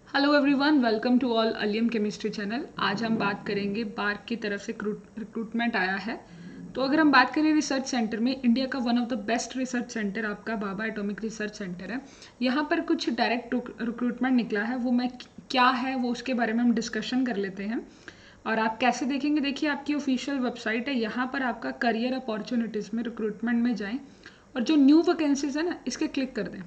Hello everyone, welcome to all allium chemistry channel. आज हम बात करेंगे बार्क की तरफ से रिक्रूटमेंट आया है। तो अगर हम बात करें रिसर्च सेंटर में, इंडिया का one of the best research centre आपका भाभा एटॉमिक रिसर्च सेंटर है। यहाँ पर कुछ डायरेक्ट रिक्रूटमेंट निकला है, वो मैं क्या है वो उसके बारे में हम डिस्कशन कर लेते हैं। और आप कैसे देखेंगे, देखिए आपकी ऑफिशियल वेबसाइट है, यहाँ पर आपका करियर अपॉर्चुनिटीज़ में रिक्रूटमेंट में जाएं और जो न्यू वैकेंसीज है ना, इसके क्लिक कर दें।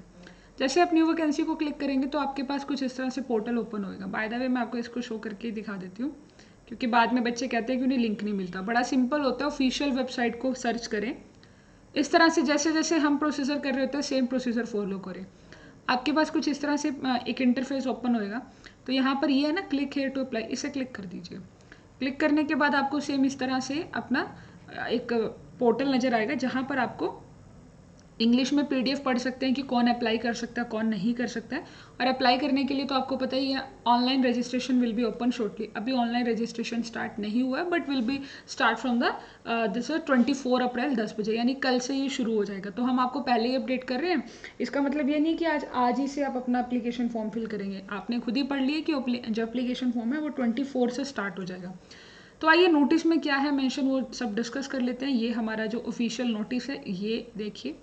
जैसे आप न्यू वैकेंसी को क्लिक करेंगे तो आपके पास कुछ इस तरह से पोर्टल ओपन होएगा। बाय द वे मैं आपको इसको शो करके ही दिखा देती हूँ, क्योंकि बाद में बच्चे कहते हैं कि उन्हें लिंक नहीं मिलता। बड़ा सिंपल होता है, ऑफिशियल वेबसाइट को सर्च करें। इस तरह से जैसे जैसे हम प्रोसीजर कर रहे होते हैं, सेम प्रोसीजर फॉलो करें। आपके पास कुछ इस तरह से एक इंटरफेस ओपन होएगा। तो यहाँ पर ये है ना, क्लिक हेयर टू अप्लाई, इसे क्लिक कर दीजिए। क्लिक करने के बाद आपको सेम इस तरह से अपना एक पोर्टल नज़र आएगा, जहाँ पर आपको इंग्लिश में पीडीएफ पढ़ सकते हैं कि कौन अप्लाई कर सकता है, कौन नहीं कर सकता है। और अप्लाई करने के लिए तो आपको पता ही है, online registration will be open shortly. अभी ऑनलाइन रजिस्ट्रेशन स्टार्ट नहीं हुआ है, but will be start from the this 24 अप्रैल 10 बजे, यानी कल से ये शुरू हो जाएगा। तो हम आपको पहले ही अपडेट कर रहे हैं। इसका मतलब ये नहीं कि आज ही से आप अपना एप्लीकेशन फॉर्म फिल करेंगे। आपने खुद ही पढ़ लिया कि जो एप्लीकेशन फॉर्म है वो 24 से स्टार्ट हो जाएगा। तो आइए नोटिस में क्या है मेंशन, वो सब डिस्कस कर लेते हैं। ये हमारा जो ऑफिशियल नोटिस है, ये देखिए।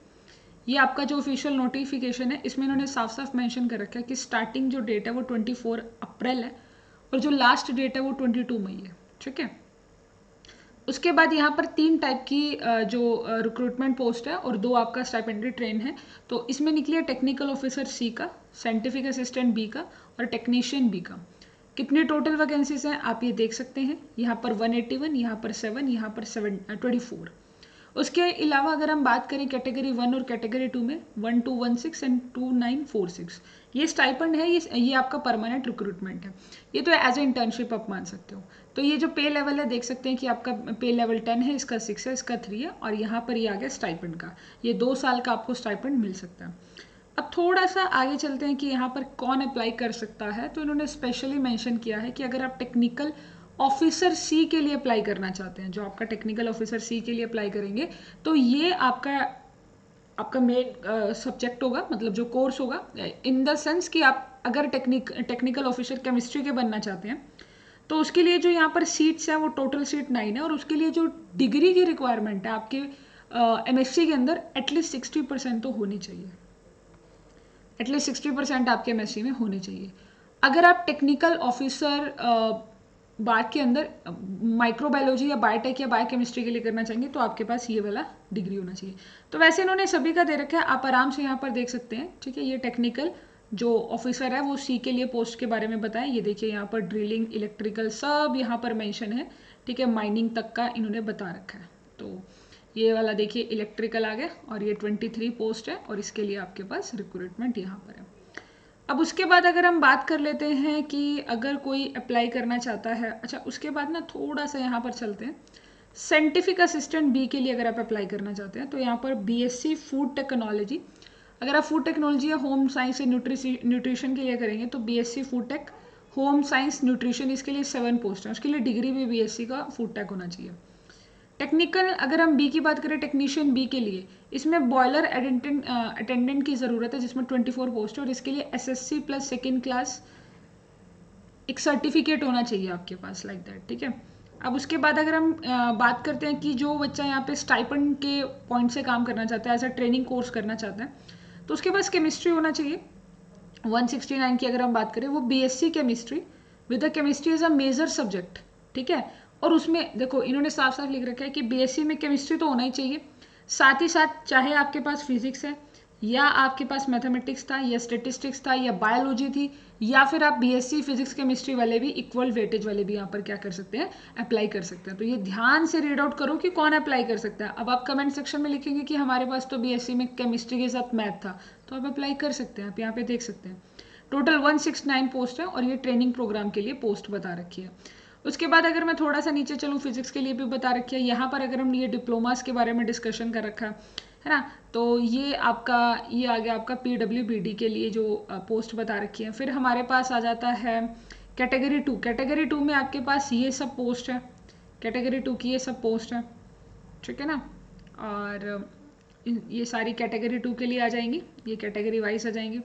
ये आपका जो ऑफिशियल नोटिफिकेशन है, इसमें इन्होंने साफ साफ मेंशन कर रखा है कि स्टार्टिंग जो डेट है वो 24 अप्रैल है और जो लास्ट डेट है वो 22 मई है। ठीक है। उसके बाद यहाँ पर 3 टाइप की जो रिक्रूटमेंट पोस्ट है और 2 आपका स्टाइपेंडरी ट्रेन है। तो इसमें निकली है टेक्निकल ऑफिसर सी का, साइंटिफिक असिस्टेंट बी का और टेक्नीशियन बी का। कितनी टोटल वैकेंसीज हैं आप ये देख सकते हैं। यहाँ पर 181, यहाँ पर 7, यहाँ पर 24। उसके अलावा अगर हम बात करें कैटेगरी 1 और कैटेगरी 2 में, 1216 एंड 2946 ये स्टाइपेंड है। ये आपका परमानेंट रिक्रूटमेंट है। ये तो एज ए इंटर्नशिप आप मान सकते हो। तो ये जो पे लेवल है, देख सकते हैं कि आपका पे लेवल 10 है, इसका 6 है, इसका 3 है, और यहाँ पर ये आ गया स्टाइपेंड का। ये 2 साल का आपको स्टाइपेंड मिल सकता है। अब थोड़ा सा आगे चलते हैं कि यहाँ पर कौन अप्लाई कर सकता है। तो इन्होंने स्पेशली मेंशन किया है कि अगर आप टेक्निकल ऑफिसर सी के लिए अप्लाई करना चाहते हैं, जो आपका टेक्निकल ऑफिसर सी के लिए अप्लाई करेंगे, तो ये आपका आपका मेन सब्जेक्ट होगा, मतलब जो कोर्स होगा, इन द सेंस कि आप अगर टेक्निकल ऑफिसर केमिस्ट्री के बनना चाहते हैं, तो उसके लिए जो यहाँ पर सीट्स है वो टोटल सीट 9 है। और उसके लिए जो डिग्री की रिक्वायरमेंट है आपके एमएससी के अंदर, एटलीस्ट 60% तो होनी चाहिए। एटलीस्ट 60% आपके एमएससी में होने चाहिए। अगर आप टेक्निकल ऑफिसर बात के अंदर माइक्रोबायोलॉजी या बायोटेक या बायोकेमिस्ट्री के लिए करना चाहेंगे, तो आपके पास ये वाला डिग्री होना चाहिए। तो वैसे इन्होंने सभी का दे रखा है, आप आराम से यहाँ पर देख सकते हैं। ठीक है, ये टेक्निकल जो ऑफिसर है वो सी के लिए पोस्ट के बारे में बताएं। ये देखिए यहाँ पर ड्रिलिंग, इलेक्ट्रिकल सब यहाँ पर मेंशन है। ठीक है, माइनिंग तक का इन्होंने बता रखा है। तो ये वाला देखिए इलेक्ट्रिकल आ गया, और ये 23 पोस्ट है, और इसके लिए आपके पास रिक्रूटमेंट यहाँ पर है। अब उसके बाद अगर हम बात कर लेते हैं कि अगर कोई अप्लाई करना चाहता है, अच्छा उसके बाद ना थोड़ा सा यहाँ पर चलते हैं। साइंटिफिक असिस्टेंट बी के लिए अगर आप अप्लाई करना चाहते हैं, तो यहाँ पर बीएससी फूड टेक्नोलॉजी, अगर आप फूड टेक्नोलॉजी या होम साइंस या न्यूट्रिशन के लिए करेंगे, तो BSc food tech, home science, nutrition, इसके लिए 7 पोस्ट है। उसके लिए डिग्री भी बीएससी का फूड टेक होना चाहिए। टेक्निकल अगर हम बी की बात करें, टेक्नीशियन बी के लिए, इसमें बॉयलर अटेंडेंट की ज़रूरत है, जिसमें 24 पोस्ट है, और इसके लिए एसएससी प्लस सेकेंड क्लास एक सर्टिफिकेट होना चाहिए आपके पास, लाइक दैट। ठीक है। अब उसके बाद अगर हम बात करते हैं कि जो बच्चा यहाँ पे स्टाइपेंड के पॉइंट से काम करना चाहता है, एज अ ट्रेनिंग कोर्स करना चाहता है, तो उसके पास केमिस्ट्री होना चाहिए। 169 की अगर हम बात करें, वो BSc chemistry with the chemistry as a major subject. ठीक है। और उसमें देखो इन्होंने साफ साफ लिख रखा है कि बीएससी में केमिस्ट्री तो होना ही चाहिए, साथ ही साथ चाहे आपके पास फिजिक्स है, या आपके पास मैथमेटिक्स था, या स्टेटिस्टिक्स था, या बायोलॉजी थी, या फिर आप बीएससी फिजिक्स केमिस्ट्री वाले भी, इक्वल वेटेज वाले भी यहाँ पर क्या कर सकते हैं, अप्लाई कर सकते हैं। तो ये ध्यान से रीड आउट करो कि कौन अप्लाई कर सकता है। अब आप कमेंट सेक्शन में लिखेंगे कि हमारे पास तो बीएससी में केमिस्ट्री के साथ मैथ था, तो आप अप्लाई कर सकते हैं। आप यहाँ पे देख सकते हैं टोटल 169 पोस्ट है, और ये ट्रेनिंग प्रोग्राम के लिए पोस्ट बता रखी है। उसके बाद अगर मैं थोड़ा सा नीचे चलूँ, फिजिक्स के लिए भी बता रखी है। यहाँ पर अगर हम ये डिप्लोमास के बारे में डिस्कशन कर रखा है ना, तो ये आपका ये आ गया आपका पीडब्ल्यूबीडी के लिए जो पोस्ट बता रखी है। फिर हमारे पास आ जाता है कैटेगरी 2। कैटेगरी 2 में आपके पास ये सब पोस्ट है, कैटेगरी 2 की ये सब पोस्ट है। ठीक है ना। और ये सारी कैटेगरी 2 के लिए आ जाएंगी, ये कैटेगरी वाइज आ जाएंगी।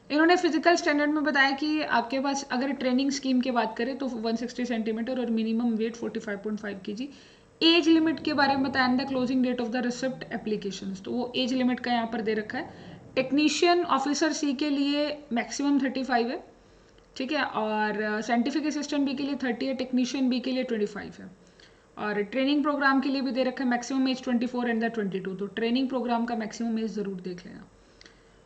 इन्होंने फिजिकल स्टैंडर्ड में बताया कि आपके पास अगर ट्रेनिंग स्कीम की बात करें तो 160 सेंटीमीटर और minimum weight 45.5 kg। Age limit के बारे में बताया, the closing date of the receipt application, तो वो एज लिमिट का यहाँ पर दे रखा है। टेक्नीशियन ऑफिसर सी के लिए मैक्सिमम 35 है, ठीक है, और साइंटिफिक असिस्टेंट बी के लिए 30 है, टेक्नीशियन बी के लिए 25 है। और ट्रेनिंग प्रोग्राम के लिए भी दे रखा है मैक्सिमम एज 24 एंड द 22, तो ट्रेनिंग प्रोग्राम का मैक्सिमम एज ज़रूर देख लेना।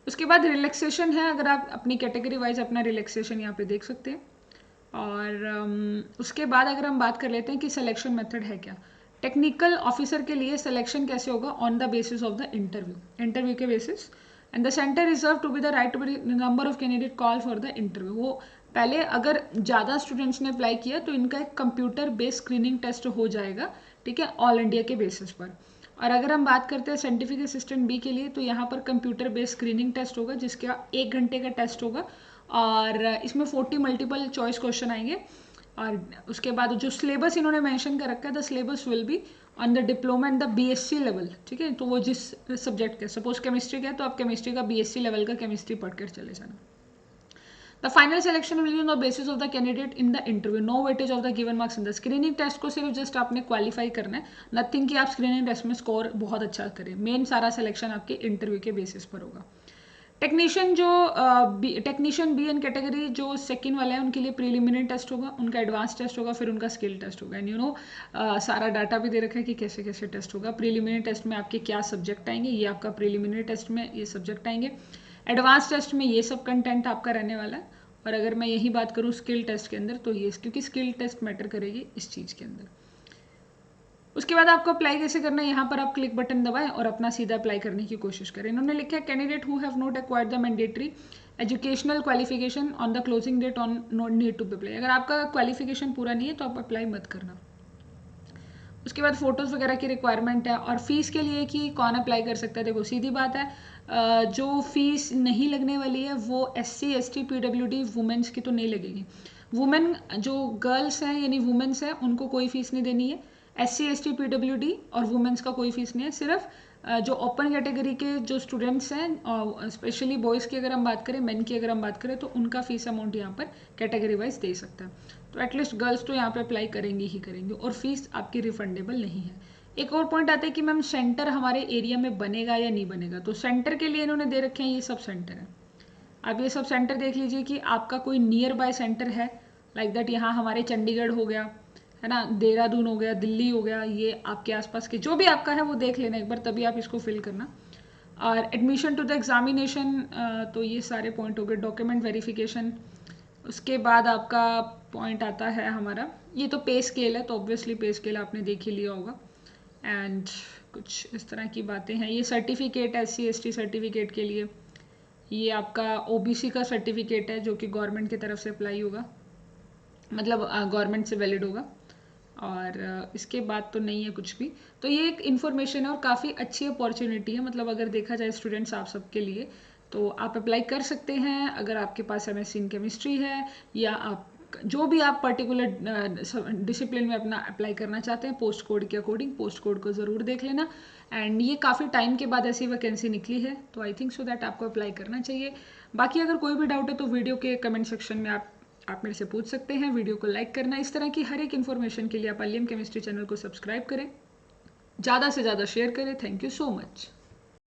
उसके बाद रिलैक्सेशन है, अगर आप अपनी कैटेगरी वाइज अपना रिलैक्सेशन यहाँ पे देख सकते हैं। और उसके बाद अगर हम बात कर लेते हैं कि सिलेक्शन मेथड है क्या। टेक्निकल ऑफिसर के लिए सिलेक्शन कैसे होगा, on the basis of the interview के basis, and the centre reserve to be the right to be number of candidate call for the interview. वो पहले अगर ज़्यादा स्टूडेंट्स ने अप्लाई किया तो इनका एक कंप्यूटर बेस्ड स्क्रीनिंग टेस्ट हो जाएगा, ठीक है, ऑल इंडिया के बेसिस पर। और अगर हम बात करते हैं साइंटिफिक असिस्टेंट बी के लिए, तो यहाँ पर कंप्यूटर बेस्ड स्क्रीनिंग टेस्ट होगा जिसका 1 घंटे का टेस्ट होगा, और इसमें 40 मल्टीपल चॉइस क्वेश्चन आएंगे। और उसके बाद जो सिलेबस इन्होंने मेंशन कर रखा है, the syllabus will be on the diploma and the BSc level, ठीक है, तो वो जिस सब्जेक्ट का, सपोज केमिस्ट्री का है तो आप केमिस्ट्री का बीएससी लेवल का केमिस्ट्री पढ़कर चले जाना। The final selection will be on the basis of the candidate in the interview, no weightage of the given marks in the screening test को सिर्फ जस्ट आपने क्वालिफाई करना है, नथिंग कि आप स्क्रीनिंग टेस्ट में स्कोर बहुत अच्छा करें, मेन सारा सिलेक्शन आपके इंटरव्यू के बेसिस पर होगा। टेक्नीशियन जो टेक्नीशियन बी एन कैटेगरी जो सेकंड वाला है उनके लिए प्रीलिमिनरी टेस्ट होगा, उनका एडवांस टेस्ट होगा, फिर उनका स्किल टेस्ट होगा। एंड यू नो सारा डाटा भी दे रखा है कि कैसे कैसे टेस्ट होगा। प्रीलिमिनरी टेस्ट में आपके क्या सब्जेक्ट आएंगे, ये आपका प्रीलिमिनरी टेस्ट में ये सब्जेक्ट आएंगे, एडवांस टेस्ट में ये सब कंटेंट आपका रहने वाला है। और अगर मैं यही बात करूँ स्किल टेस्ट के अंदर, तो ये क्योंकि स्किल टेस्ट मैटर करेगी इस चीज़ के अंदर। उसके बाद आपको अप्लाई कैसे करना है, यहाँ पर आप क्लिक बटन दबाएं और अपना सीधा अप्लाई करने की कोशिश करें। इन्होंने लिखा है candidate who have not acquired the mandatory educational qualification on the closing date on not need to apply. अगर आपका क्वालिफिकेशन पूरा नहीं है तो आप अप्लाई मत करना। उसके बाद फोटोज़ वगैरह की रिक्वायरमेंट है। और फीस के लिए कि कौन अप्लाई कर सकता है, देखो सीधी बात है, जो फीस नहीं लगने वाली है वो SC ST PWD वुमेंस की तो नहीं लगेगी। वुमेन जो गर्ल्स हैं यानी वुमेन्स हैं उनको कोई फीस नहीं देनी है। SC ST PWD और वुमेन्स का कोई फीस नहीं है। सिर्फ जो ओपन कैटेगरी के जो स्टूडेंट्स हैं, स्पेशली बॉयज़ की अगर हम बात करें, मेन की अगर हम बात करें, तो उनका फीस अमाउंट यहाँ पर कैटेगरी वाइज दे सकता है। तो एटलीस्ट गर्ल्स तो यहाँ पे अप्लाई करेंगी ही करेंगी, और फीस आपकी रिफंडेबल नहीं है। एक और पॉइंट आता है कि मैम सेंटर हमारे एरिया में बनेगा या नहीं बनेगा। तो सेंटर के लिए इन्होंने दे रखे हैं ये सब सेंटर है। आप ये सब सेंटर देख लीजिए कि आपका कोई नियर बाय सेंटर है, लाइक दैट यहाँ हमारे चंडीगढ़ हो गया, है ना, देहरादून हो गया, दिल्ली हो गया, ये आपके आसपास के जो भी आपका है वो देख लेना एक बार, तभी आप इसको फिल करना। और एडमिशन टू द एग्जामिनेशन, तो ये सारे पॉइंट हो गए। डॉक्यूमेंट वेरिफिकेशन, उसके बाद आपका पॉइंट आता है हमारा, ये तो पे स्केल है, तो ऑब्वियसली पे स्केल आपने देख ही लिया होगा। एंड कुछ इस तरह की बातें हैं। ये सर्टिफिकेट SC ST सर्टिफिकेट के लिए, ये आपका OBC का सर्टिफिकेट है जो कि गवर्नमेंट की तरफ से अप्लाई होगा, मतलब गवर्नमेंट से वैलिड होगा। और इसके बाद तो नहीं है कुछ भी। तो ये एक इन्फॉर्मेशन है और काफ़ी अच्छी अपॉर्चुनिटी है, मतलब अगर देखा जाए स्टूडेंट्स आप सबके लिए, तो आप अप्लाई कर सकते हैं अगर आपके पास MSc इन केमिस्ट्री है, या आप जो भी आप पर्टिकुलर डिसिप्लिन में अपना अप्लाई करना चाहते हैं। पोस्ट कोड के अकॉर्डिंग पोस्ट कोड को ज़रूर देख लेना। एंड ये काफ़ी टाइम के बाद ऐसी वैकेंसी निकली है, तो आई थिंक सो दैट आपको अप्लाई करना चाहिए। बाकी अगर कोई भी डाउट है तो वीडियो के कमेंट सेक्शन में आप मेरे से पूछ सकते हैं। वीडियो को लाइक करना, इस तरह की हर एक इन्फॉर्मेशन के लिए आप अलियम केमिस्ट्री चैनल को सब्सक्राइब करें, ज़्यादा से ज़्यादा शेयर करें। Thank you so much.